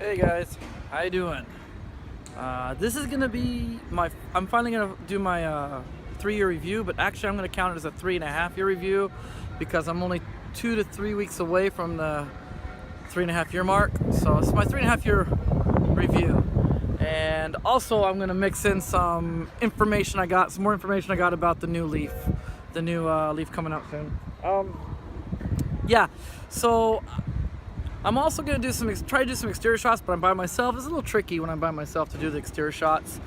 Hey guys, how you doing? This is gonna be I'm finally gonna do my 3-year review, but actually I'm gonna count it as a 3.5-year review because I'm only 2 to 3 weeks away from the 3.5-year mark. So it's my 3.5-year review, and also I'm gonna mix in some more information I got about the new Leaf, Leaf coming out soon. Yeah, so I'm also gonna try to do some exterior shots, but I'm by myself. It's a little tricky when I'm by myself to do the exterior shots.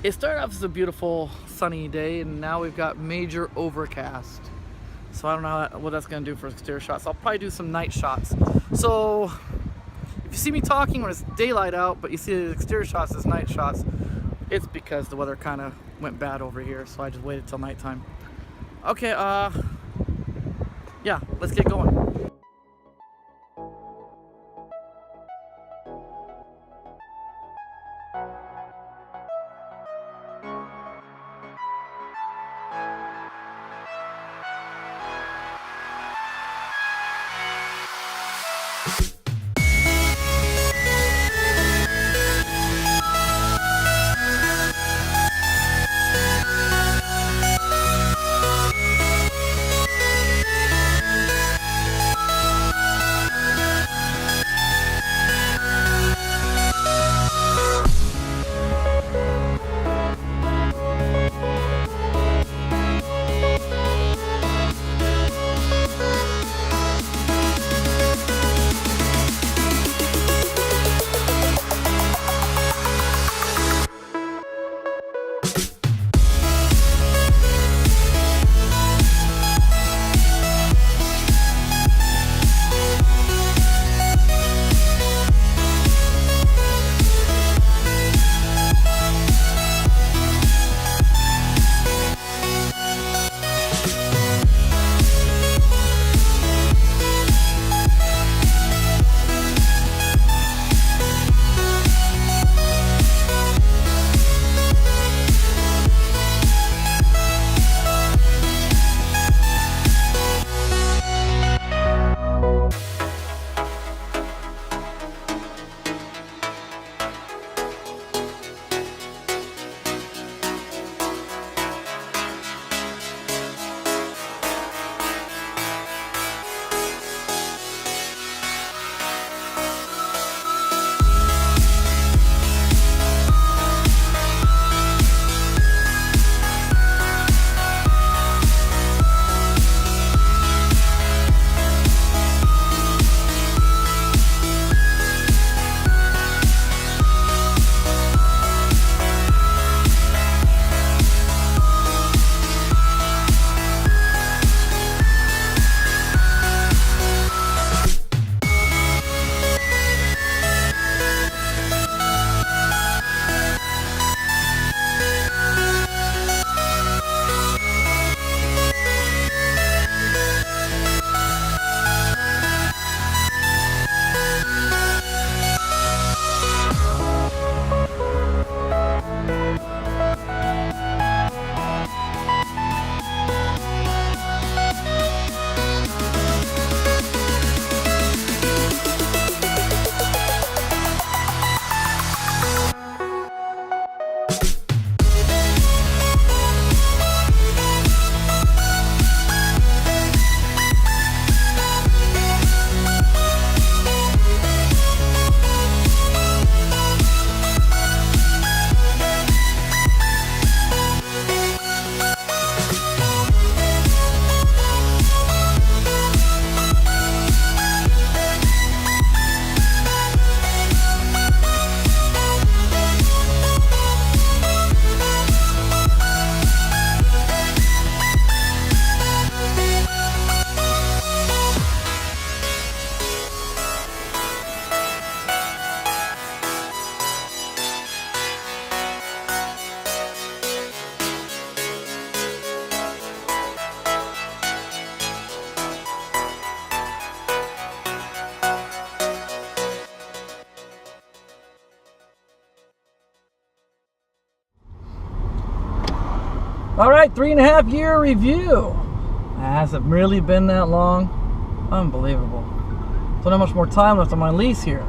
It started off as a beautiful sunny day, and now we've got major overcast. So I don't know what that's gonna do for exterior shots. I'll probably do some night shots. So if you see me talking when it's daylight out, but you see the exterior shots as night shots, it's because the weather kind of went bad over here. So I just waited till nighttime. Okay, yeah, let's get going. All right, 3.5-year review. It hasn't really been that long. Unbelievable. Don't have much more time left on my lease here.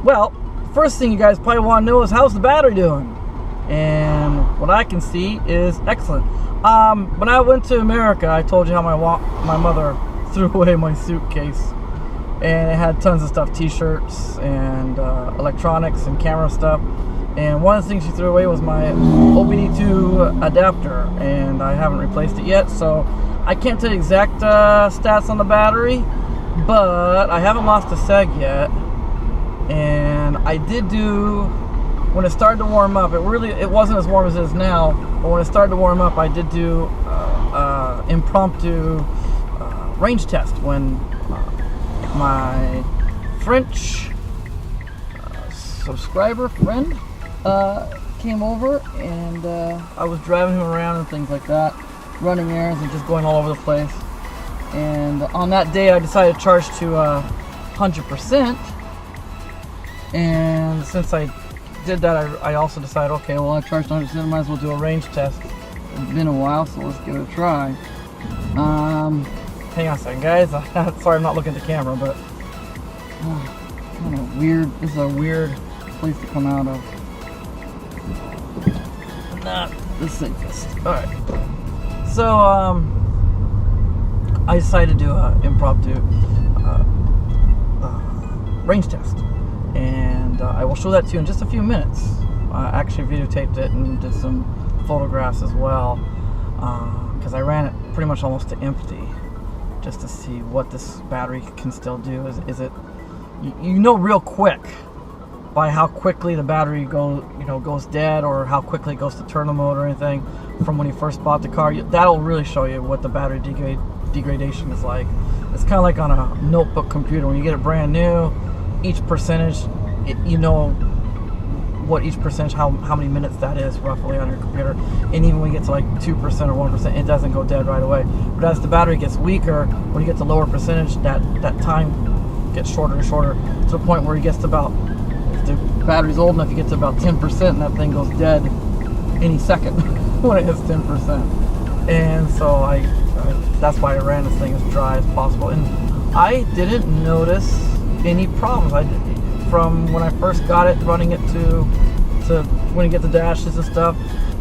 Well, first thing you guys probably want to know is how's the battery doing? And what I can see is excellent. When I went to America, I told you how my mother threw away my suitcase, and it had tons of stuff, t-shirts and electronics and camera stuff. And one of the things she threw away was my OBD2 adapter, and I haven't replaced it yet, so I can't tell you exact stats on the battery, but I haven't lost a seg yet. And I did do, when it started to warm up, it wasn't as warm as it is now, but when it started to warm up, I did do impromptu range test when my French subscriber friend came over, and I was driving him around and things like that, running errands and just going all over the place. And on that day, I decided to charge to 100%. And since I did that, I also decided, okay, well, I charged 100%, I might as well do a range test. It's been a while, so let's give it a try. Hang on a second, guys. Sorry, I'm not looking at the camera, but this is a weird place to come out of. Not the safest. Alright. So, I decided to do an impromptu range test. And I will show that to you in just a few minutes. I actually videotaped it and did some photographs as well, because I ran it pretty much almost to empty, just to see what this battery can still do. Is it, you know, real quick by how quickly the battery goes dead, or how quickly it goes to turn mode or anything from when you first bought the car. That'll really show you what the battery degradation is like. It's kind of like on a notebook computer. When you get it brand new, each percentage, you know what each percentage, how many minutes that is roughly on your computer. And even when you get to like 2% or 1%, it doesn't go dead right away. But as the battery gets weaker, when you get to lower percentage, that time gets shorter and shorter, to the point where it gets to about, if the battery's old enough, you get to about 10%, and that thing goes dead any second when it hits 10%. And so that's why I ran this thing as dry as possible. And I didn't notice any problems. From when I first got it, running it to when you get the dashes and stuff,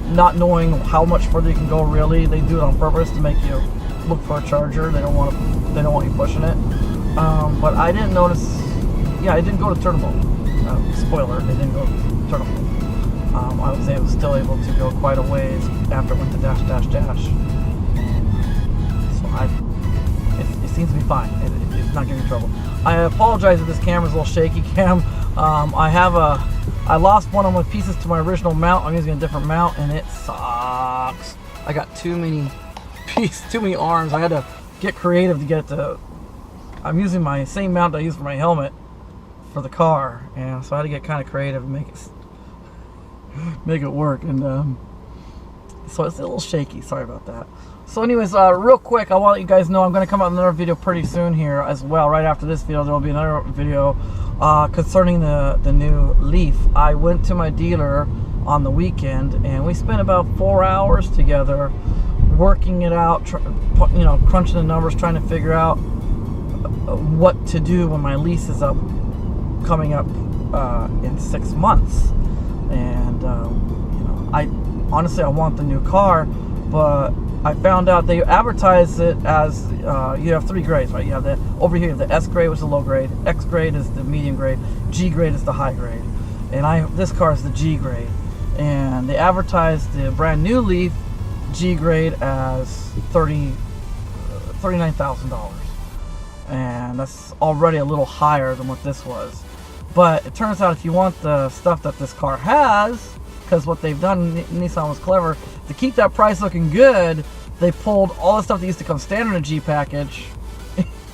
not knowing how much further you can go. Really, they do it on purpose to make you look for a charger. They don't want you pushing it. But I didn't notice. Yeah, it didn't go to turnable. Spoiler, it didn't go to turnable. I was still able to go quite a ways after it went to dash. So it seems to be fine. It's not giving me trouble. I apologize if this camera's a little shaky cam. I lost one of my pieces to my original mount. I'm using a different mount, and it sucks. I got too many arms. I had to get creative to get the. I'm using my same mount I use for my helmet for the car, and so I had to get kind of creative and make it work. And so it's a little shaky. Sorry about that. So anyways, real quick, I want to let you guys know I'm going to come out with another video pretty soon here as well. Right after this video, there will be another video concerning the new Leaf. I went to my dealer on the weekend, and we spent about 4 hours together working it out, crunching the numbers, trying to figure out what to do when my lease is coming up in 6 months. And I honestly want the new car, but I found out they advertise it as you have 3 grades, right? You have over here you have the S grade, which is the low grade, X grade is the medium grade, G grade is the high grade, and this car is the G grade. And they advertised the brand new Leaf G grade as $39,000, and that's already a little higher than what this was. But it turns out if you want the stuff that this car has, because what they've done, Nissan was clever, to keep that price looking good, they pulled all the stuff that used to come standard in a G package,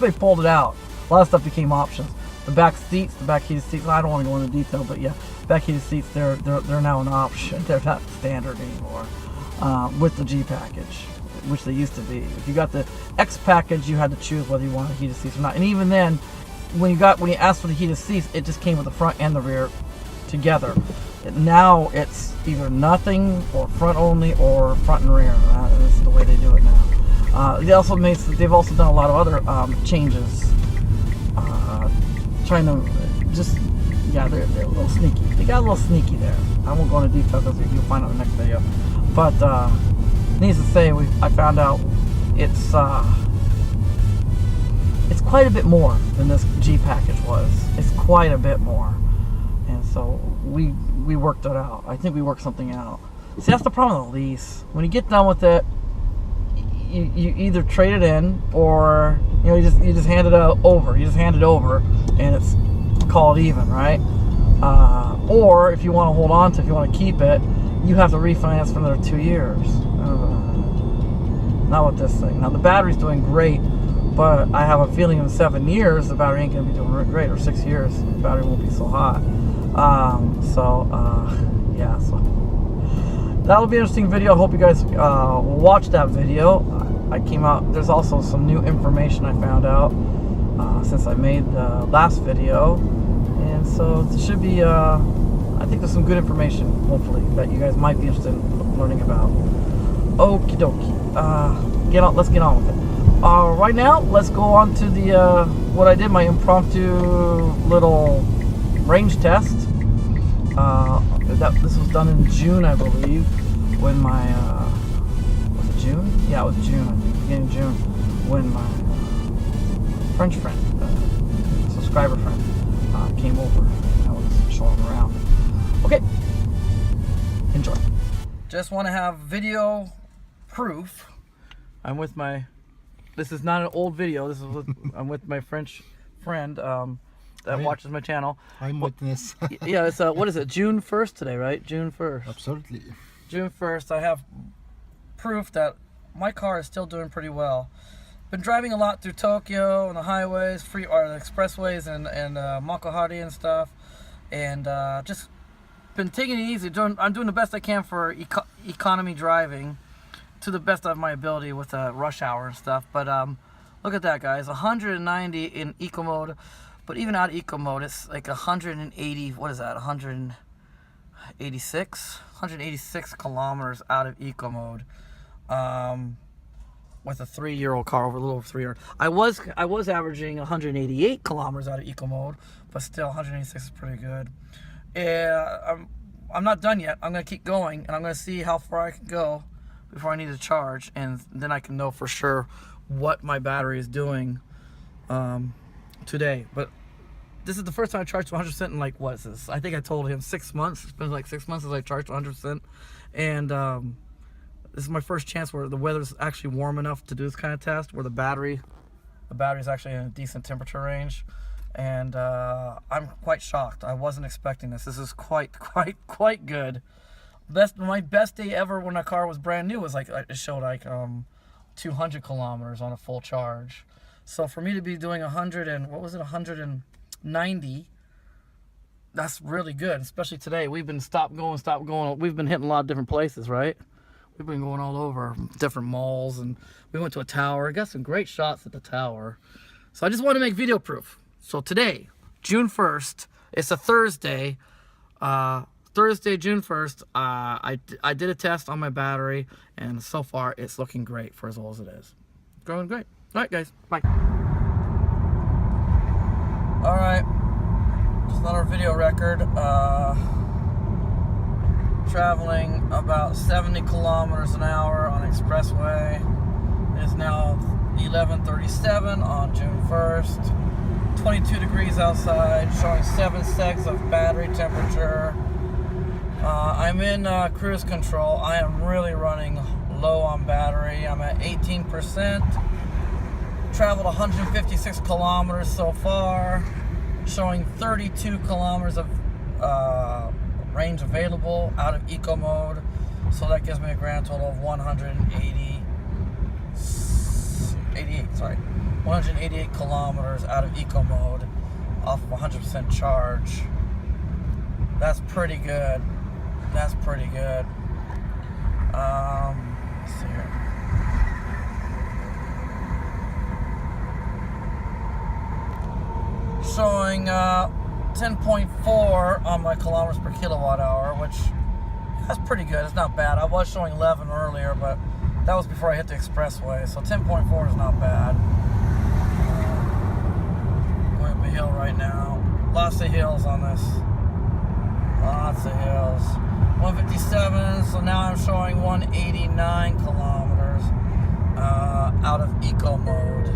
they pulled it out. A lot of stuff became options. The back seats, the back heated seats, I don't want to go into detail, but yeah, back heated seats, they're now an option. They're not standard anymore with the G package, which they used to be. If you got the X package, you had to choose whether you wanted heated seats or not. And even then, when you asked for the heated seats, it just came with the front and the rear together. Now it's either nothing or front only or front and rear. That's the way they do it now. They've also done a lot of other changes, trying to just yeah, they're a little sneaky. They got a little sneaky there. I won't go into detail because you'll find out in the next video. But needless to say, I found out it's quite a bit more than this G package was. It's quite a bit more, and so we worked it out. I think we worked something out. See, that's the problem with a lease. When you get done with it, you either trade it in, or you just hand it over. You just hand it over, and it's called even, right? Or if you want to hold on to, if you want to keep it, you have to refinance for another 2 years. Not with this thing. Now the battery's doing great, but I have a feeling in 7 years the battery ain't gonna be doing great, or 6 years the battery won't be so hot. Yeah, so that'll be an interesting video. I hope you guys watch that video. I came out. There's also some new information I found out since I made the last video, and so it should be. I think there's some good information, hopefully, that you guys might be interested in learning about. Okie dokie. Let's get on with it. Right now, let's go on to the what I did, my impromptu little range test. This was done in June, I believe, when my was it June? Yeah, it was June, I think, beginning of June, when my French friend, subscriber friend, came over. I was showing him around. Okay, enjoy. Just want to have video proof. I'm with my. This is not an old video. This is I'm with my French friend that watches my channel. I'm witness. Yeah, it's what is it? June 1st today, right? June 1st. Absolutely. June 1st. I have proof that my car is still doing pretty well. Been driving a lot through Tokyo on the highways, the expressways, and Makuhari and stuff, and just been taking it easy. I'm doing the best I can for economy driving, to the best of my ability with rush hour and stuff. But look at that, guys, 190 in eco mode, but even out of eco mode, it's like 180. What is that? 186 kilometers out of eco mode, with a 3-year-old car, over a little over 3 years. I was averaging 188 kilometers out of eco mode, but still 186 is pretty good. Yeah, I'm not done yet. I'm gonna keep going, and I'm gonna see how far I can go before I need to charge, and then I can know for sure what my battery is doing today. But this is the first time I charged 100% in, like, what is this? I think I told him 6 months. It's been like 6 months since I charged 100%, and this is my first chance where the weather's actually warm enough to do this kind of test, where the battery's actually in a decent temperature range, and I'm quite shocked. I wasn't expecting this. This is quite good. My best day ever when a car was brand new was like, it showed like 200 kilometers on a full charge. So for me to be doing 190, that's really good, especially today. We've been stop going. We've been hitting a lot of different places, right? We've been going all over different malls, and we went to a tower. Got some great shots at the tower. So I just want to make video proof. So today, June 1st, it's a Thursday. Thursday, June 1st, I did a test on my battery, and so far it's looking great for as old as it is. Going great. All right, guys. Bye. All right. Just another video record. Traveling about 70 kilometers an hour on expressway. It's now 11:37 on June 1st. 22 degrees outside, showing 7 seconds of battery temperature. I'm in cruise control. I am really running low on battery. I'm at 18%. Traveled 156 kilometers so far, showing 32 kilometers of range available out of eco mode. So that gives me a grand total of 188 kilometers out of eco mode off of 100% charge. That's pretty good. That's pretty good. Let's see here. Showing 10.4 on my kilometers per kilowatt hour, which that's pretty good. It's not bad. I was showing 11 earlier, but that was before I hit the expressway, so 10.4 is not bad. Going up a hill right now. Lots of hills on this. Lots of hills. 157, so now I'm showing 189 kilometers out of eco mode.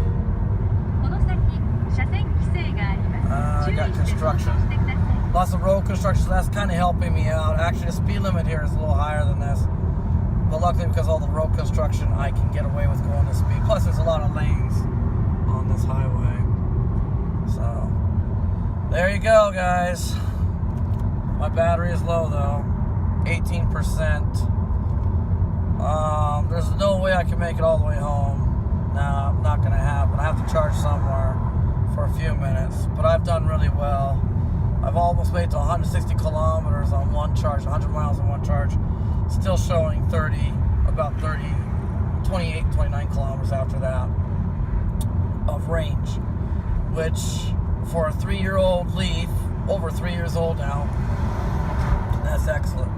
I got construction. Lots of road construction, so that's kind of helping me out. Actually, the speed limit here is a little higher than this. But luckily, because of all the road construction, I can get away with going this speed. Plus, there's a lot of lanes on this highway. So, there you go, guys. My battery is low, though. 18%. There's no way I can make it all the way home. Nah, not going to happen. I have to charge somewhere for a few minutes. But I've done really well. I've almost made it to 160 kilometers on one charge, 100 miles on one charge. Still showing about 28, 29 kilometers after that of range. Which, for a 3-year-old Leaf, over 3 years old now, that's excellent.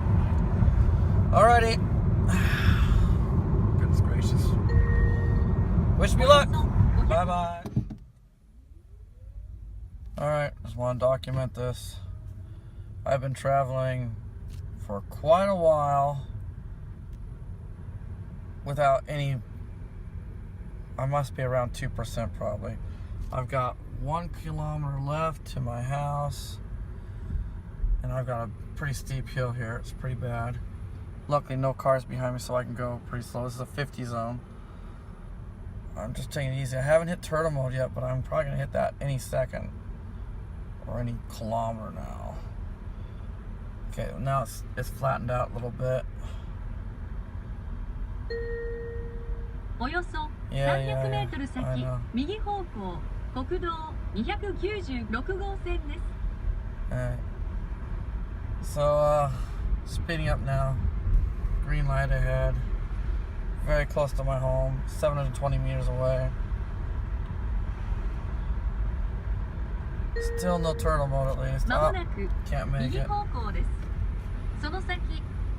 Alrighty. Goodness gracious. Wish me luck. Bye-bye. Alright, just want to document this. I've been traveling for quite a while without any. I must be around 2% probably. I've got 1 kilometer left to my house, and I've got a pretty steep hill here. It's pretty bad. Luckily, no cars behind me, so I can go pretty slow. This is a 50 zone. I'm just taking it easy. I haven't hit turtle mode yet, but I'm probably gonna hit that any second or any kilometer now. Okay, now it's flattened out a little bit. Yeah, I know. Alright. So, speeding up now. Green light ahead. Very close to my home. 720 meters away. Still no turtle mode at least. Oh, can't make it.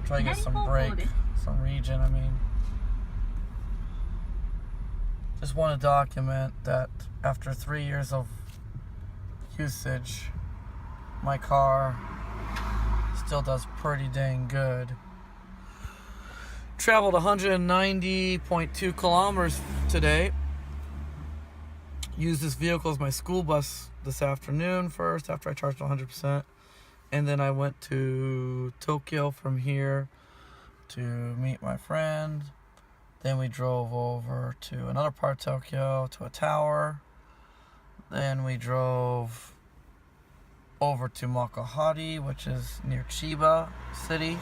Try to get some break. Some regen, I mean. Just want to document that after 3 years of usage, my car still does pretty dang good. Traveled 190.2 kilometers today. Used this vehicle as my school bus this afternoon first after I charged 100%. And then I went to Tokyo from here to meet my friend. Then we drove over to another part of Tokyo, to a tower. Then we drove over to Makuhari, which is near Chiba City.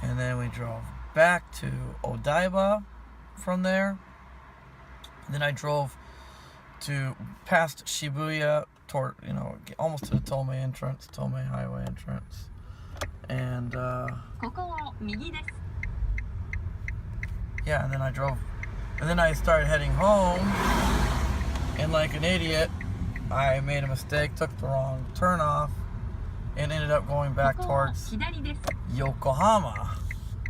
And then we drove back to Odaiba from there. And then I drove to past Shibuya toward, almost to the Tomei entrance, Tomei Highway entrance. And yeah, and then I started heading home, and like an idiot, I made a mistake, took the wrong turn off, and ended up going back towards Yokohama.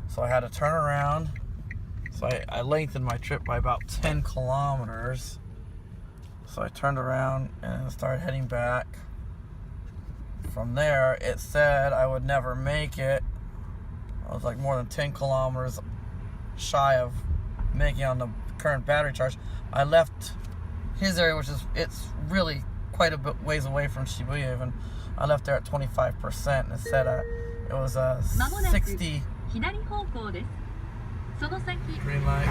So I had to turn around. So I lengthened my trip by about 10 kilometers. So I turned around and started heading back. From there, it said I would never make it. I was like more than 10 kilometers shy of making on the current battery charge. I left his area, it's really quite a bit ways away from Shibuya even. I left there at 25%, and it said it was a 60 green light,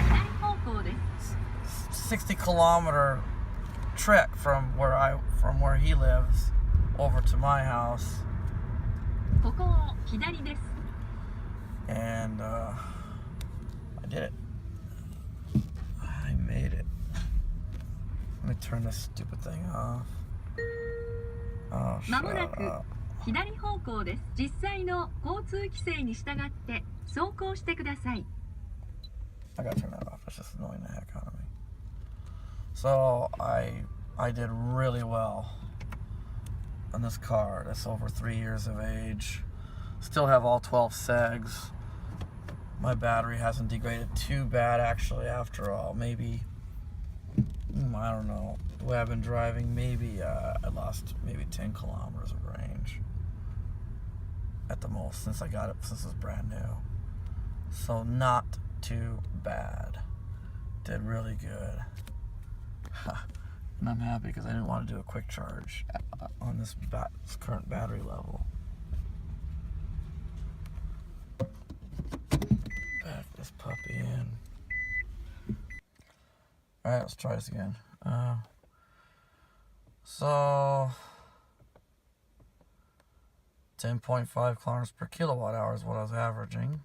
60 kilometer trek from where he lives over to my house. And I did it. I made it. Let me turn this stupid thing off. Oh, shut up. 左方向です。実際の交通規制に従って走行してください。 I gotta turn that off. It's just annoying the heck out of me. So I did really well on this car. That's over 3 years of age. Still have all 12 segs. My battery hasn't degraded too bad actually after all. Maybe, I don't know, the way I've been driving, maybe I lost maybe 10 kilometers of range at the most since I got it, since it's brand new. So not too bad. Did really good. And I'm happy because I didn't want to do a quick charge on this current battery level. Back this puppy in. Alright, let's try this again. So 10.5 kilometers per kilowatt hour is what I was averaging.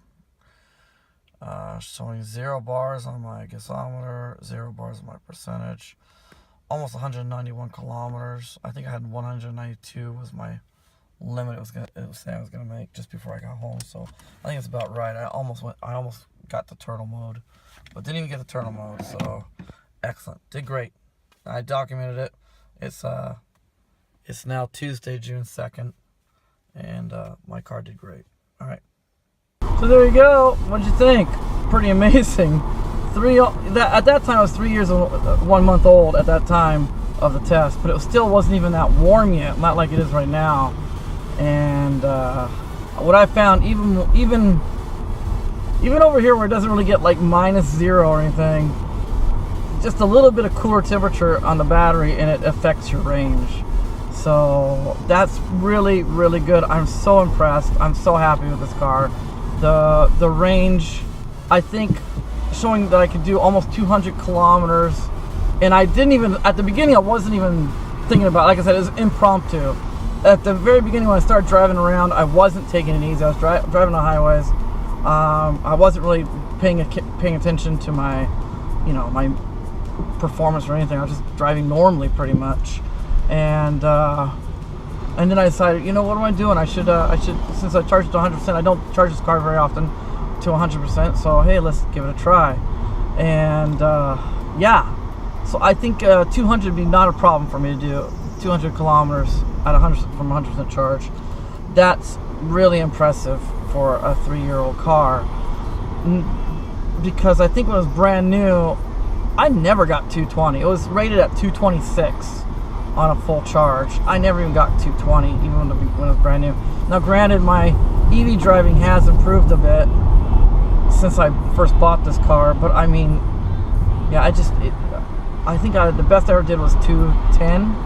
Showing 0 bars on my gasometer, 0 bars on my percentage. Almost 191 kilometers. I think I had 192 was my limit it was saying I was gonna make just before I got home. So I think it's about right. I almost got the turtle mode, but didn't even get the turtle mode. So excellent, did great. I documented it. It's now Tuesday, June 2nd, and my car did great. All right. So there you go. What'd you think? Pretty amazing. At that time, I was 3 years and 1 month old at that time of the test, but it still wasn't even that warm yet, not like it is right now. And what I found, even over here where it doesn't really get like -0 or anything, just a little bit of cooler temperature on the battery and it affects your range. So that's really, really good. I'm so impressed. I'm so happy with this car. The range, I think, showing that I could do almost 200 kilometers, and I didn't even, at the beginning I wasn't even thinking about it. Like I said, it was impromptu. At the very beginning when I started driving around, I wasn't taking it easy. I was driving on highways. I wasn't really paying attention to my, my performance or anything. I was just driving normally pretty much, and then I decided, what am I doing? I should since I charged it to 100%. I don't charge this car very often to 100%, so hey, let's give it a try. And yeah, so I think 200 would be not a problem for me to do 200 kilometers at 100 from 100% charge. That's really impressive for a 3-year-old car, because I think when it was brand new, I never got 220. It was rated at 226 on a full charge. I never even got 220, even when it was brand new. Now granted, my EV driving has improved a bit since I first bought this car, but I mean, yeah, I think the best I ever did was 210.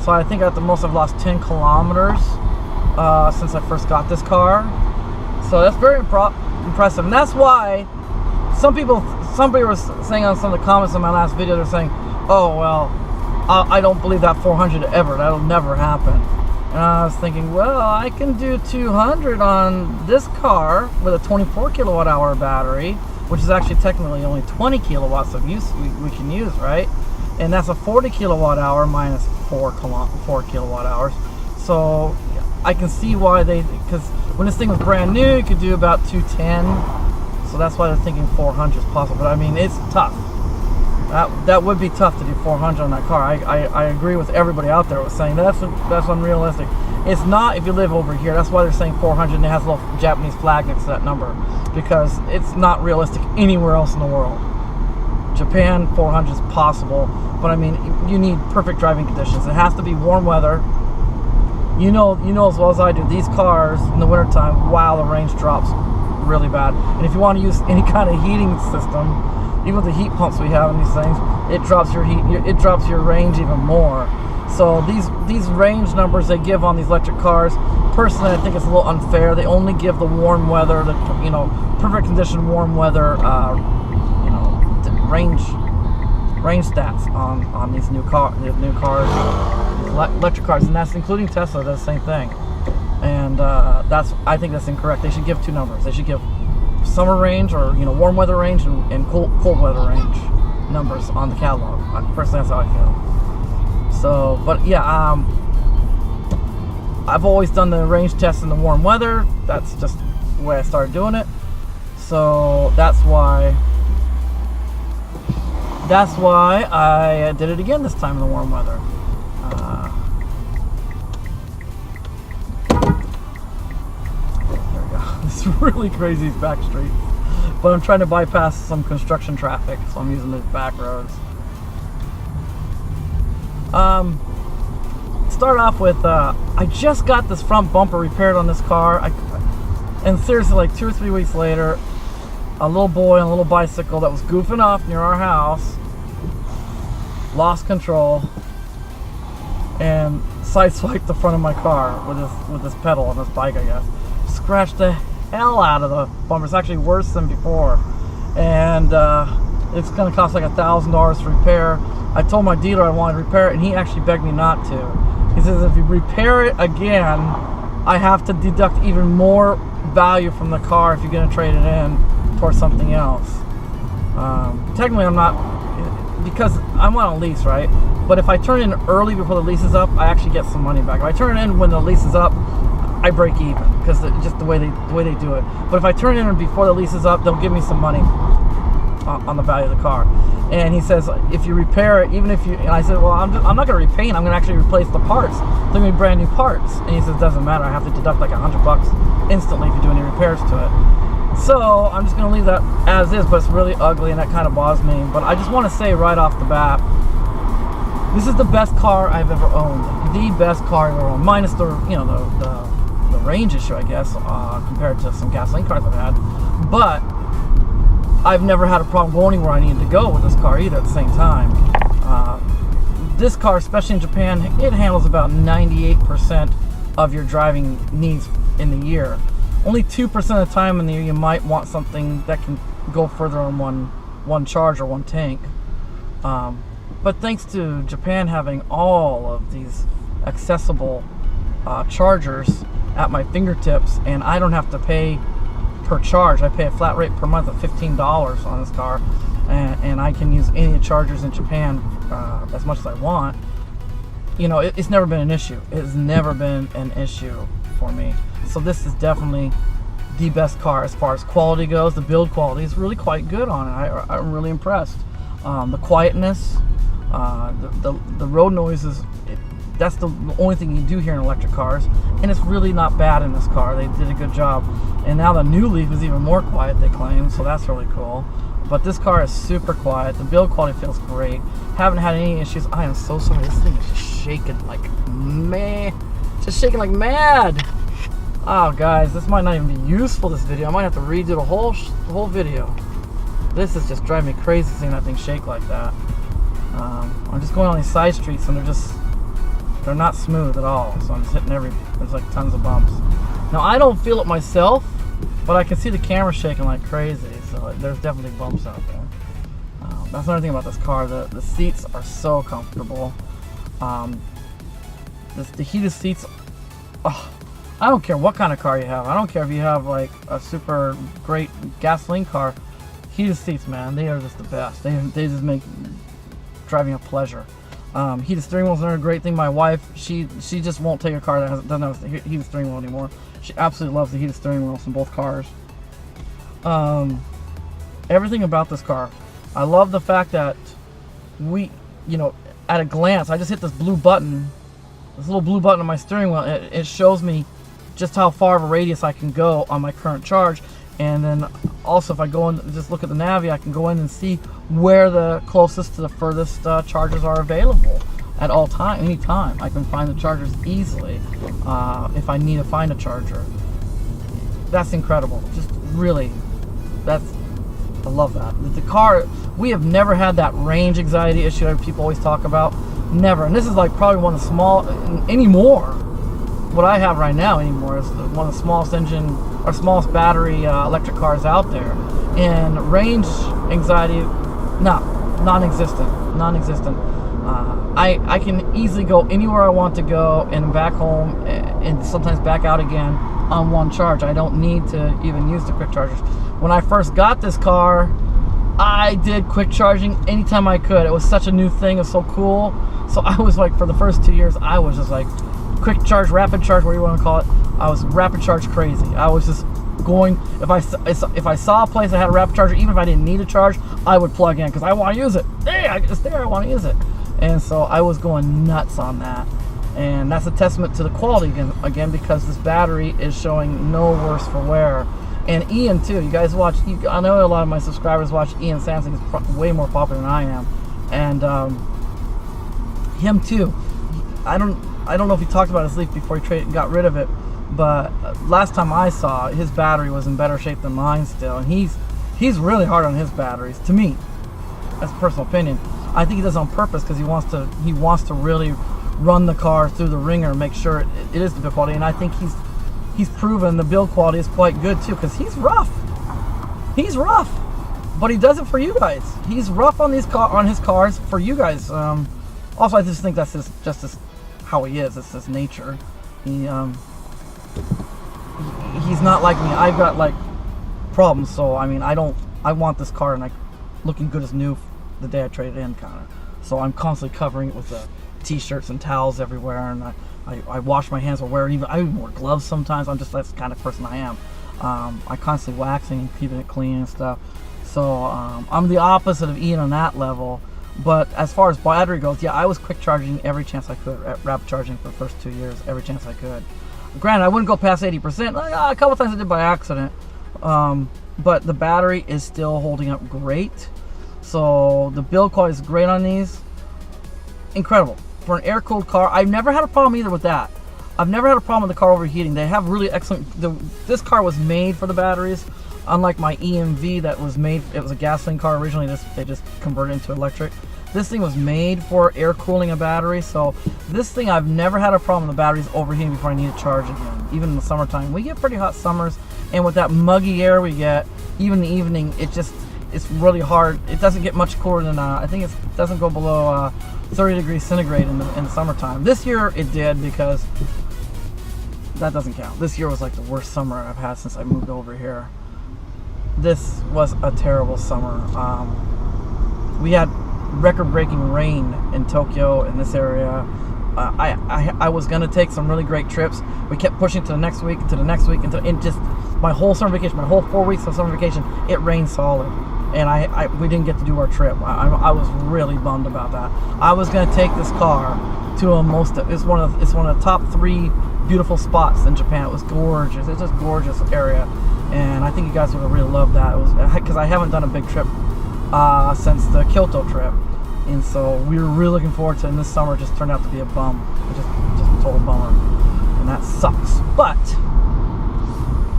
So I think at the most I've lost 10 kilometers since I first got this car. So that's very impressive, and that's why some people were saying on some of the comments in my last video, they're saying, oh well, I don't believe that 400 ever, that'll never happen. And I was thinking, well, I can do 200 on this car with a 24 kilowatt hour battery, which is actually technically only 20 kilowatts of use we can use, right? And that's a 40 kilowatt hour minus 4 kilowatt hours. So I can see why because when this thing was brand new, you could do about 210. So that's why they're thinking 400 is possible. But I mean, it's tough. That would be tough to do 400 on that car. I agree with everybody out there was saying that's unrealistic. It's not if you live over here. That's why they're saying 400, and it has a little Japanese flag next to that number, because it's not realistic anywhere else in the world. Japan, 400 is possible, but I mean, you need perfect driving conditions. It has to be warm weather. You know as well as I do, these cars in the wintertime, wow, the range drops really bad. And if you want to use any kind of heating system, even with the heat pumps we have in these things, it drops your range even more. So these range numbers they give on these electric cars, personally, I think it's a little unfair. They only give the warm weather, the perfect condition warm weather, range stats on these new cars, electric cars, and that's including Tesla. Does the same thing, and I think that's incorrect. They should give two numbers. They should give summer range, or warm weather range, and cold weather range numbers on the catalog. Personally, that's how I feel. So, but yeah, I've always done the range test in the warm weather. That's just the way I started doing it. So that's why I did it again this time in the warm weather. There we go. It's really crazy, these back streets. But I'm trying to bypass some construction traffic, so I'm using the back roads. Start off with, I just got this front bumper repaired on this car. And seriously, like 2 or 3 weeks later, a little boy on a little bicycle that was goofing off near our house lost control and sideswiped the front of my car with this pedal on this bike, I guess. Scratched the hell out of the bumper. It's actually worse than before. And it's going to cost like $1,000 to repair. I told my dealer I wanted to repair it, and he actually begged me not to. He says if you repair it again, I have to deduct even more value from the car if you're going to trade it in for something else. Technically, I'm not, because I'm on a lease, right? But if I turn it in early before the lease is up, I actually get some money back. If I turn it in when the lease is up, I break even because just the way they do it. But if I turn it in before the lease is up, they'll give me some money on the value of the car. And he says if you repair it, even if you, and I said, well, I'm not going to repaint. I'm going to actually replace the parts. They're going to be brand new parts. And he says it doesn't matter. I have to deduct like $100 instantly if you do any repairs to it. So I'm just going to leave that as is, but it's really ugly and that kind of bothers me. But I just want to say right off the bat, this is the best car I've ever owned. The best car I've ever owned, minus the the range issue, I guess, compared to some gasoline cars I've had. But I've never had a problem going anywhere I needed to go with this car either at the same time. This car, especially in Japan, it handles about 98% of your driving needs in the year. Only 2% of the time in the year you might want something that can go further on one charge or one tank. But thanks to Japan having all of these accessible chargers at my fingertips, and I don't have to pay per charge. I pay a flat rate per month of $15 on this car, and I can use any chargers in Japan as much as I want. You know, it's never been an issue. It's never been an issue for me. So this is definitely the best car as far as quality goes. The build quality is really quite good on it. I'm really impressed. The quietness, the road noises, that's the only thing you do here in electric cars, and it's really not bad in this car. They did a good job. And now the new Leaf is even more quiet, they claim, so that's really cool. But this car is super quiet. The build quality feels great. Haven't had any issues. I am so sorry. This thing is just shaking like mad. Just shaking like mad. Oh, guys, this might not even be useful, this video. I might have to redo the whole video. This is just driving me crazy seeing that thing shake like that. I'm just going on these side streets, and they're not smooth at all. So I'm just hitting there's like tons of bumps. Now, I don't feel it myself, but I can see the camera shaking like crazy. So there's definitely bumps out there. That's another thing about this car. The seats are so comfortable. The heated seats, I don't care what kind of car you have. I don't care if you have like a super great gasoline car. Heated seats, man, they are just the best. They just make driving a pleasure. Heated steering wheel is another great thing. My wife, she just won't take a car that doesn't have a heated steering wheel anymore. She absolutely loves the heated steering wheels in both cars. Everything about this car. I love the fact that at a glance, I just hit this blue button, this little blue button on my steering wheel. It shows me just how far of a radius I can go on my current charge. And then also if I go in, just look at the Navi, I can go in and see where the closest to the furthest chargers are available at all time, any time. I can find the chargers easily if I need to find a charger. That's incredible. Just really, I love that. The car, we have never had that range anxiety issue that people always talk about. Never. And this is like probably one of the what I have right now anymore is one of the smallest engine or smallest battery electric cars out there. And range anxiety, non-existent. I can easily go anywhere I want to go and back home and sometimes back out again on one charge. I don't need to even use the quick chargers. When I first got this car, I did quick charging anytime I could. It was such a new thing. It was so cool. So I was like, for the first 2 years, I was just like quick charge, rapid charge, whatever you want to call it. I was rapid charge crazy. I was just going, if I saw a place that had a rapid charger, even if I didn't need a charge, I would plug in because I want to use it. Hey, it's there, I want to use it. And so I was going nuts on that. And that's a testament to the quality again because this battery is showing no worse for wear. And Ian too, you guys watch, I know a lot of my subscribers watch Ian Sansing. He's way more popular than I am. And him too. I don't know if he talked about his Leaf before he got rid of it, but last time I saw, his battery was in better shape than mine still, and he's really hard on his batteries. To me, that's a personal opinion. I think he does it on purpose because he wants to really run the car through the ringer and make sure it is the build quality. And I think he's proven the build quality is quite good too, because he's rough. He's rough, but he does it for you guys. He's rough on his cars for you guys. Also, I just think that's just how he is. It's his nature. He's not like me. I've got like problems, so I mean, I want this car and like looking good as new the day I trade it in, kind of. So I'm constantly covering it with t-shirts and towels everywhere, and I wash my hands or I even wear gloves sometimes. That's the kind of person I am. I constantly waxing and keeping it clean and stuff. So I'm the opposite of Ian on that level. But as far as battery goes, yeah, I was quick charging every chance I could, rapid charging for the first 2 years, every chance I could. Granted, I wouldn't go past 80%. A couple times I did by accident. But the battery is still holding up great. So the build quality is great on these. Incredible. For an air-cooled car, I've never had a problem either with that. I've never had a problem with the car overheating. They have really excellent... This car was made for the batteries. Unlike my EMV that was made... It was a gasoline car originally. They just converted into electric. This thing was made for air cooling a battery. So this thing, I've never had a problem with the batteries overheating before I need to charge again. Even in the summertime. We get pretty hot summers. And with that muggy air we get, even in the evening, it's really hard. It doesn't get much cooler than... I think it doesn't go below 30 degrees centigrade in the summertime. This year it did, because... That doesn't count. This year was like the worst summer I've had since I moved over here. This was a terrible summer. We had record-breaking rain in Tokyo, in this area. I was gonna take some really great trips. We kept pushing to the next week, and just my whole summer vacation, my whole 4 weeks of summer vacation, it rained solid, and we didn't get to do our trip. I was really bummed about that. I was gonna take this car to it's one of the top 3 beautiful spots in Japan. It was gorgeous. It's just a gorgeous area, and I think you guys would really love that. It was because I haven't done a big trip since the Kyoto trip, and so we were really looking forward to it. And this summer just turned out to be a bum, just a total bummer, and that sucks. But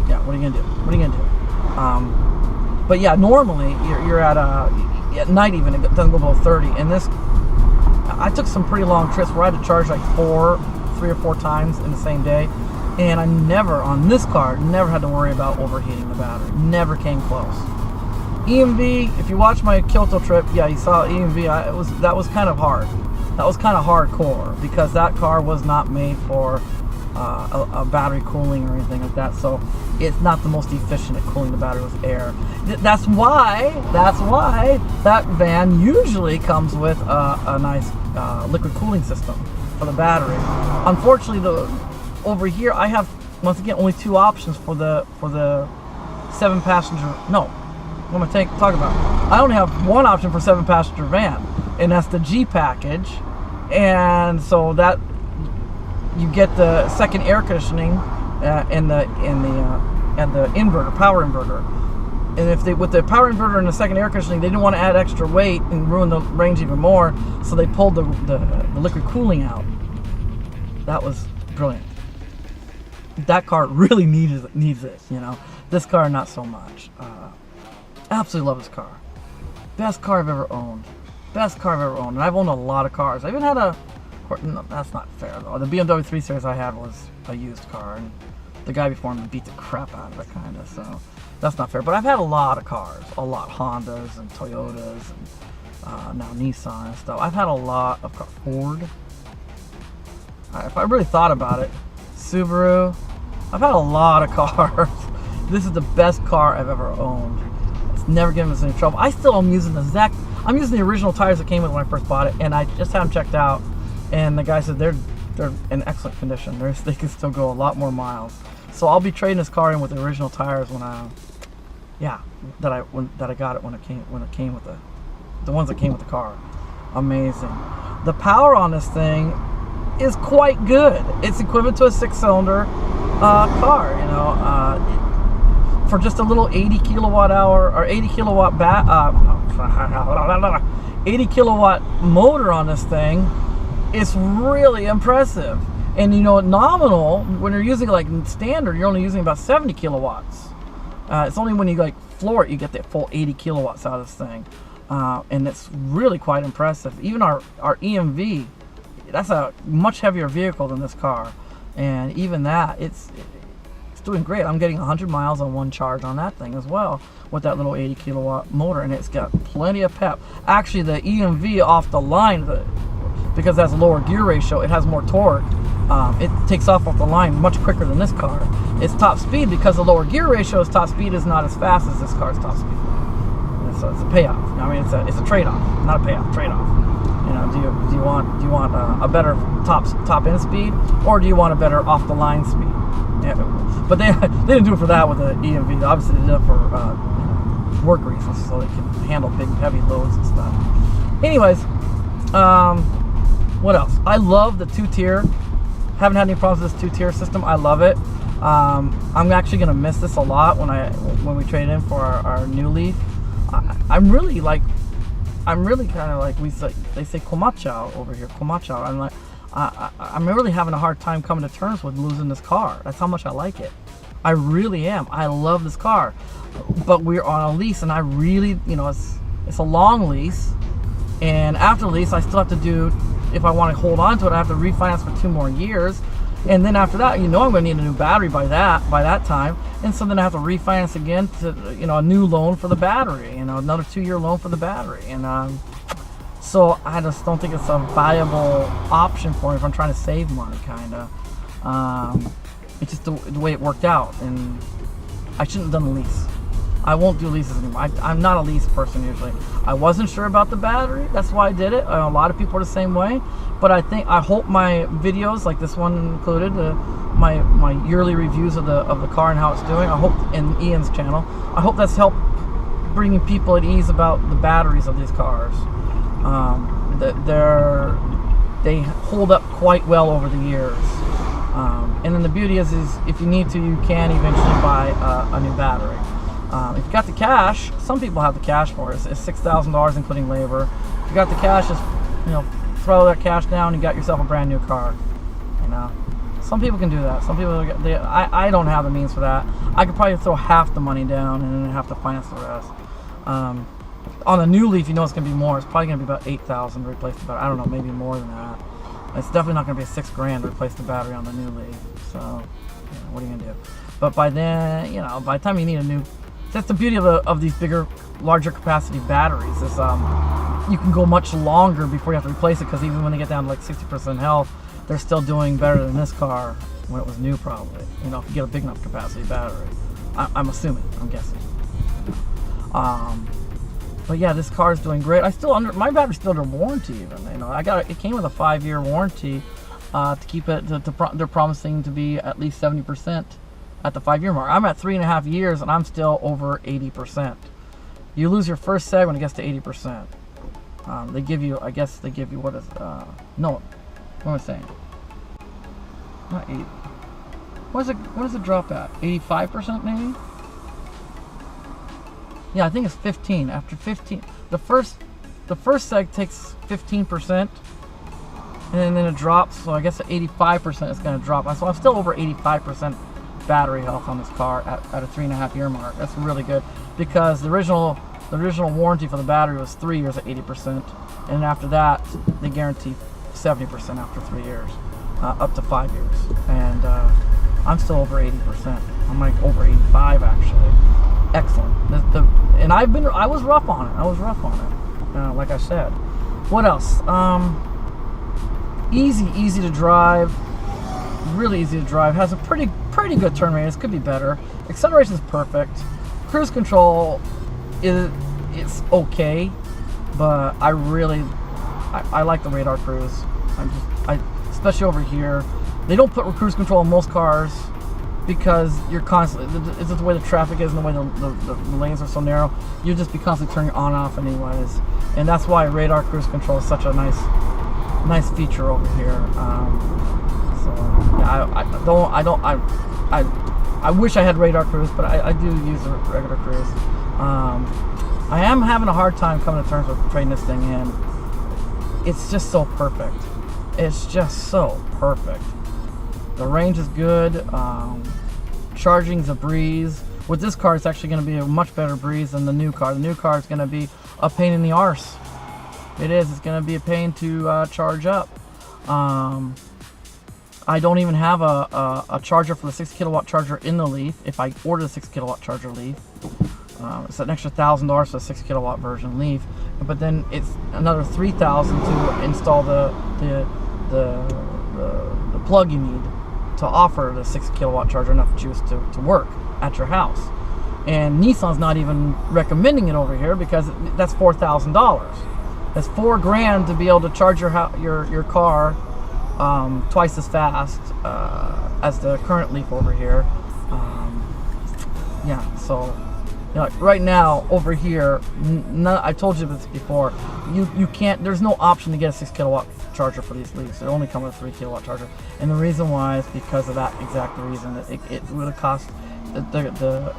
yeah, what are you gonna do? But yeah, normally you're at night, even it doesn't go below 30. And this, I took some pretty long trips where I had to charge like 3 or 4 times in the same day, and I never, on this car, never had to worry about overheating the battery. Never came close. EMV, if you watch my Kyoto trip, yeah, you saw EMV. That was kind of hard. That was kind of hardcore, because that car was not made for a battery cooling or anything like that. So it's not the most efficient at cooling the battery with air. That's why that van usually comes with a nice liquid cooling system for the battery. Unfortunately, over here I have, once again, only 2 options for the 7-passenger. No, what am I talking about? I only have 1 option for 7-passenger van, and that's the G package. And so that you get the second air conditioning and the inverter, power inverter. And if with the power inverter and the second air conditioning, they didn't want to add extra weight and ruin the range even more, so they pulled the liquid cooling out. That was brilliant. That car really needs it, you know. This car, not so much. Absolutely love this car. Best car I've ever owned. Best car I've ever owned. And I've owned a lot of cars. I even had no, that's not fair though. The BMW 3 Series I had was a used car, and the guy before me beat the crap out of it, kind of. So that's not fair. But I've had a lot of cars, Hondas and Toyotas, and now Nissan and stuff. I've had a lot of cars. Ford. If I really thought about it, Subaru. I've had a lot of cars. This is the best car I've ever owned. It's never given us any trouble. I still am using I'm using the original tires that came with when I first bought it, and I just had them checked out, and the guy said they're in excellent condition. They can still go a lot more miles. So I'll be trading this car in with the original tires when I got it when it came with the ones that came with the car. Amazing. The power on this thing is quite good. It's equivalent to a 6-cylinder car, you know. For just a little 80 kilowatt hour or 80 kilowatt 80 kilowatt motor on this thing, It's really impressive. And nominal, when you're using like standard, you're only using about 70 kilowatts. It's only when you like floor it, you get the full 80 kilowatts out of this thing. And it's really quite impressive. Even our EMV, that's a much heavier vehicle than this car. And even that, it's doing great. I'm getting 100 miles on one charge on that thing as well with that little 80 kilowatt motor, and it's got plenty of pep. Actually, the EMV off the line, because that's a lower gear ratio, it has more torque. It takes off the line much quicker than this car. Its top speed, because the lower gear ratio, its top speed is not as fast as this car's top speed. And so it's a payoff. I mean, it's a trade-off, not a payoff, trade-off. Do you want a better top end speed, or do you want a better off the line speed? Yeah, but they didn't do it for that with the EMV. Obviously, they did it for work reasons, so they can handle big, heavy loads and stuff. Anyways, what else? I love the two-tier. Haven't had any problems with this two-tier system. I love it. I'm actually gonna miss this a lot when we trade in for our new Leaf. I'm really kind of like they say komachao over here, komachao. I'm like, I'm really having a hard time coming to terms with losing this car. That's how much I like it. I really am. I love this car, but we're on a lease, and I really, it's a long lease, and after the lease, I still have to do. If I want to hold on to it, I have to refinance for 2 more years, and then after that, I'm going to need a new battery by that time, and so then I have to refinance again to a new loan for the battery, another 2-year loan for the battery, and so I just don't think it's a viable option for me if I'm trying to save money, kind of. It's just the way it worked out, and I shouldn't have done the lease. I won't do leases anymore. I'm not a lease person usually. I wasn't sure about the battery. That's why I did it. A lot of people are the same way. But I hope my videos, like this one included, my yearly reviews of the car and how it's doing. I hope, in Ian's channel, I hope that's helped bringing people at ease about the batteries of these cars. They hold up quite well over the years. And then the beauty is if you need to, you can eventually buy a new battery. If you got the cash, some people have the cash for it. It's $6,000 including labor. If you got the cash, just throw that cash down and you got yourself a brand new car. Some people can do that. Some people, I don't have the means for that. I could probably throw half the money down and then have to finance the rest. On a new Leaf, it's going to be more. It's probably going to be about $8,000 to replace the battery. I don't know, maybe more than that. It's definitely not going to be $6,000 to replace the battery on the new Leaf. So, what are you going to do? But by then, by the time you need a new, that's the beauty of these bigger, larger capacity batteries is you can go much longer before you have to replace it, because even when they get down to like 60% health, they're still doing better than this car when it was new, probably. If you get a big enough capacity battery. I'm assuming, I'm guessing. But yeah, this car is doing great. My battery's still under warranty even. It came with a 5-year warranty to keep it. They're promising to be at least 70% at the 5-year mark. I'm at 3.5 years and I'm still over 80%. You lose your first seg when it gets to 80%. They give you, what is? No, what am I saying? Not 80. What does it drop at? 85% maybe? Yeah, I think it's 15. After 15, the first seg takes 15%, and then it drops. So I guess at 85% it's going to drop. So I'm still over 85% battery health on this car at a 3.5-year mark. That's really good, because the original warranty for the battery was 3 years at 80%, and after that they guarantee 70% after 3 years, up to 5 years. And I'm still over 80%. I'm like over 85 actually. Excellent. And I was rough on it. Like I said. What else? Easy to drive. Really easy to drive. Has a pretty good turn radius. Could be better. Acceleration is perfect. Cruise control it's okay, but I like the radar cruise. Especially over here. They don't put cruise control in most cars, because you're constantly, it's just the way the traffic is and the way the lanes are so narrow, you'll just be constantly turning on and off anyways. And that's why radar cruise control is such a nice feature over here. So yeah, I wish I had radar cruise, but I do use the regular cruise. I am having a hard time coming to terms with trading this thing in. It's just so perfect. It's just so perfect. The range is good. Charging's a breeze. With this car, it's actually going to be a much better breeze than the new car. The new car is going to be a pain in the arse. It is. It's going to be a pain to charge up. I don't even have a charger for the 6 kilowatt charger in the Leaf. If I order the 6 kilowatt charger Leaf, it's an extra $1,000 for the 6 kilowatt version Leaf. But then it's another $3,000 to install the plug you need to offer the 6 kilowatt charger enough juice to work at your house. And Nissan's not even recommending it over here because that's $4,000. That's $4,000 to be able to charge your car twice as fast as the current Leaf over here. Yeah, so you know, right now over here, I told you this before. You can't. There's no option to get a 6 kilowatt charger for these Leafs. They only come with a 3 kilowatt charger, and the reason why is because of that exact reason. That it would have cost the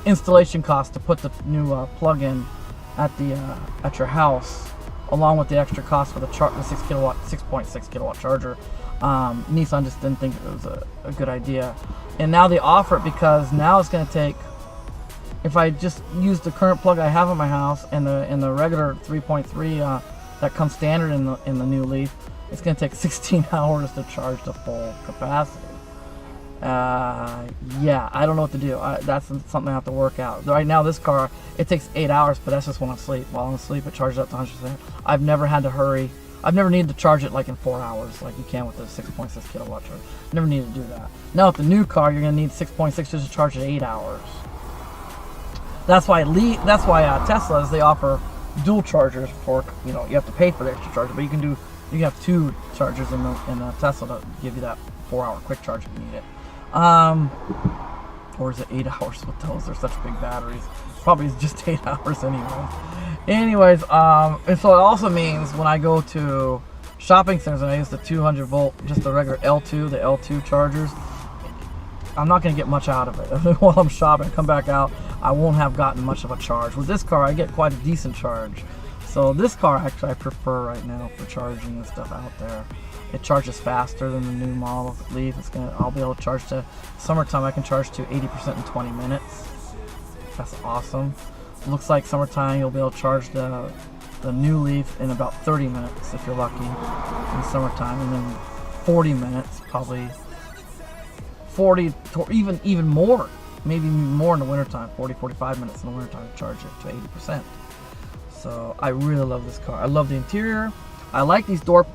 installation cost to put the new plug-in at your house, along with the extra cost for the 6.6 kilowatt charger. Nissan just didn't think it was a good idea, and now they offer it because now it's going to take. If I just use the current plug I have in my house and the regular 3.3 that comes standard in the new Leaf, it's going to take 16 hours to charge the full capacity. Yeah, I don't know what to do. That's something I have to work out. Right now, this car, it takes 8 hours, but that's just when I'm asleep. While I'm asleep, it charges up to 100%. I've never had to hurry. I've never needed to charge it like in 4 hours, like you can with the 6.6 kilowatt charger. Never needed to do that. Now with the new car, you're gonna need 6.6 just to charge it 8 hours. That's why Teslas, they offer dual chargers for, you know, you have to pay for the extra charger, but you can have 2 chargers in the Tesla to give you that 4-hour quick charge if you need it. Or is it 8 hours with those? They're such big batteries. Probably just 8 hours anyways. And so it also means when I go to shopping centers and I use the 200 volt, just the regular L2, the L2 chargers, I'm not going to get much out of it. While I'm shopping, come back out, I won't have gotten much of a charge. With this car, I get quite a decent charge. So this car, actually, I prefer right now for charging and stuff out there. It charges faster than the new model Leaf. I'll be able to charge to summertime. I can charge to 80% in 20 minutes. That's awesome. Looks like summertime you'll be able to charge the new Leaf in about 30 minutes if you're lucky in summertime, and then 40 minutes, probably 40 to even more, maybe more in the wintertime. 45 minutes in the wintertime to charge it to 80%. So I really love this car. I love the interior. I like these door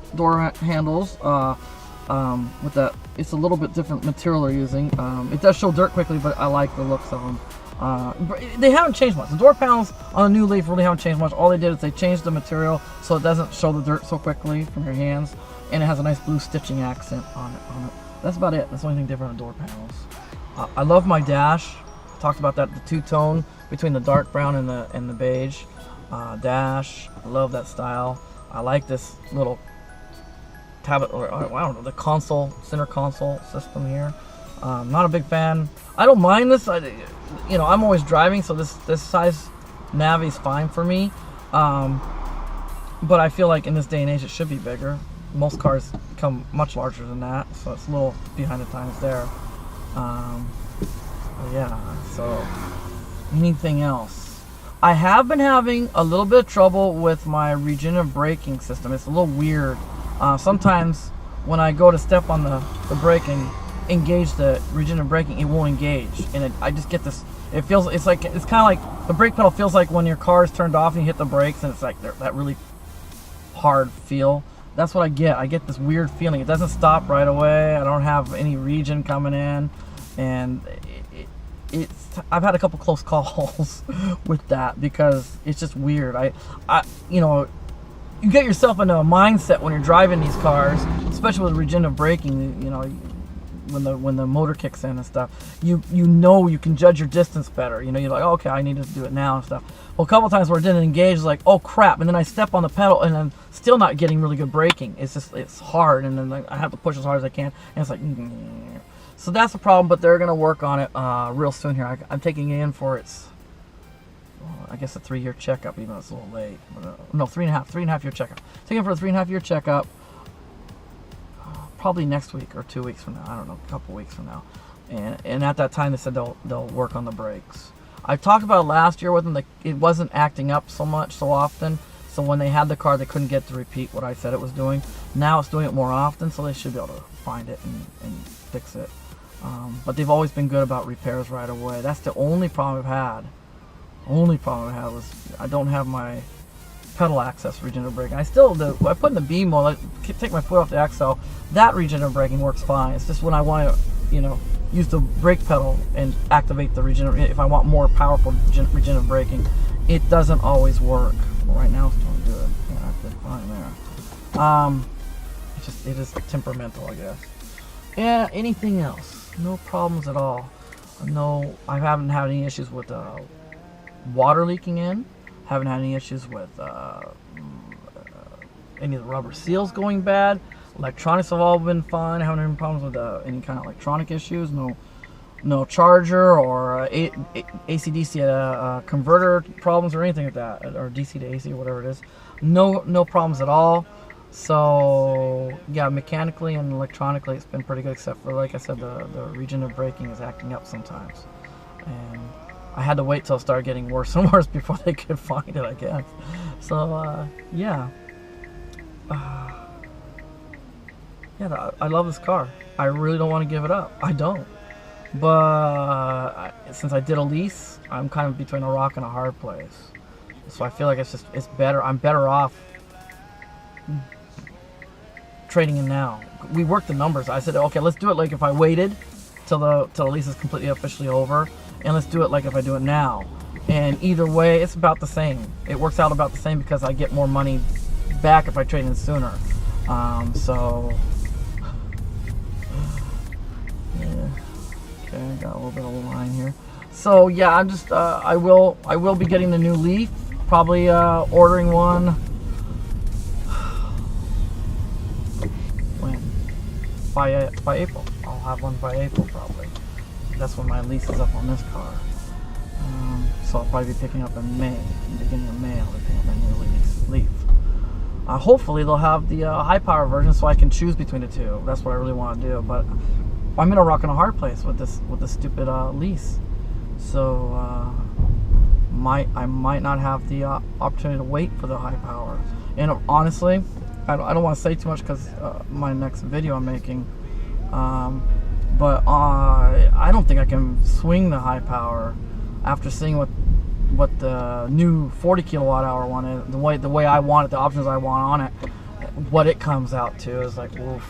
handles with that. It's a little bit different material they're using. It does show dirt quickly, but I like the looks of them. They haven't changed much. The door panels on the new Leaf really haven't changed much. All they did is they changed the material so it doesn't show the dirt so quickly from your hands, and it has a nice blue stitching accent on it. That's about it. That's the only thing different on door panels. I love my dash. Talked about that, the two-tone between the dark brown and the beige dash. I love that style. I like this little tablet, or I don't know, the center console system here. Not a big fan. I don't mind this. I'm always driving, so this size nav is fine for me. But I feel like in this day and age, it should be bigger. Most cars come much larger than that, so it's a little behind the times there. Yeah. So anything else? I have been having a little bit of trouble with my regenerative braking system. It's a little weird. Sometimes when I go to step on the brake and engage the regenerative braking, it won't engage, and I just get this. It's kind of like the brake pedal feels like when your car is turned off and you hit the brakes, and it's like that really hard feel. That's what I get. I get this weird feeling. It doesn't stop right away. I don't have any regen coming in, and I've had a couple close calls with that because it's just weird. You get yourself into a mindset when you're driving these cars, especially with regenerative braking. When the motor kicks in and stuff, you can judge your distance better. You're like, oh, okay, I need to do it now and stuff. Well, a couple times where it didn't engage, like, oh crap, and then I step on the pedal and I'm still not getting really good braking. It's hard, and then I have to push as hard as I can, and it's like. So that's the problem, but they're going to work on it real soon here. I'm taking it in for its I guess a 3-year checkup, even though it's a little late. No, 3.5 year checkup. Taking him for a 3.5 year checkup. Probably next week or 2 weeks from now. I don't know, a couple weeks from now. And at that time they said they'll work on the brakes. I talked about it last year with them. Like, it wasn't acting up so often. So when they had the car, they couldn't get to repeat what I said it was doing. Now it's doing it more often, so they should be able to find it and fix it. But they've always been good about repairs right away. That's the only problem I've had. Only problem I had was I don't have my pedal access regenerative braking. I still do. I put in the B mode, I take my foot off the axle. That regenerative braking works fine. It's just when I want to, use the brake pedal and activate the regenerative. If I want more powerful regenerative braking, it doesn't always work. Right now it's doing good. Yeah, I did fine there. It is temperamental, I guess. Yeah. Anything else? No problems at all. No, I haven't had any issues with water leaking in. Haven't had any issues with any of the rubber seals going bad. Electronics have all been fine. I haven't had any problems with any kind of electronic issues. No charger or AC/DC converter problems or anything like that, or DC to AC, whatever it is. No problems at all. So yeah, mechanically and electronically it's been pretty good, except for, like I said, the regenerative braking is acting up sometimes. And I had to wait till it started getting worse and worse before they could find it, I guess. So yeah. Yeah, I love this car. I really don't want to give it up. I don't. But since I did a lease, I'm kind of between a rock and a hard place. So I feel like it's better. I'm better off trading in now. We worked the numbers. I said, okay, let's do it like if I waited till the lease is completely officially over, and let's do it like if I do it now. And either way, it's about the same. It works out about the same because I get more money back if I trade in sooner. So yeah. Okay, got a little bit of a line here. So yeah, I'm just I will be getting the new Leaf. Probably ordering one. When? By April. I'll have one by April probably. That's when my lease is up on this car. So I'll probably be picking up in May. In the beginning of May, I'll be picking up my new Leaf. Hopefully they'll have the high power version so I can choose between the two. That's what I really want to do. But I'm in a rock and a hard place with this stupid lease. So I might not have the opportunity to wait for the high power. And honestly, I don't want to say too much because my next video I'm making. But I don't think I can swing the high power after seeing what the new 40 kilowatt hour one is, the way I want it, the options I want on it. What it comes out to is like oof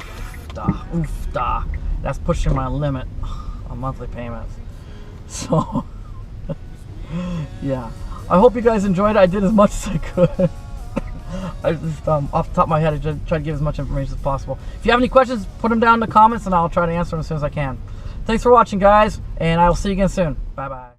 da. That's pushing my limit on monthly payments. So yeah, I hope you guys enjoyed it. I did as much as I could. I just off the top of my head, I just try to give as much information as possible. If you have any questions, put them down in the comments and I'll try to answer them as soon as I can. Thanks for watching, guys, and I will see you again soon. Bye bye.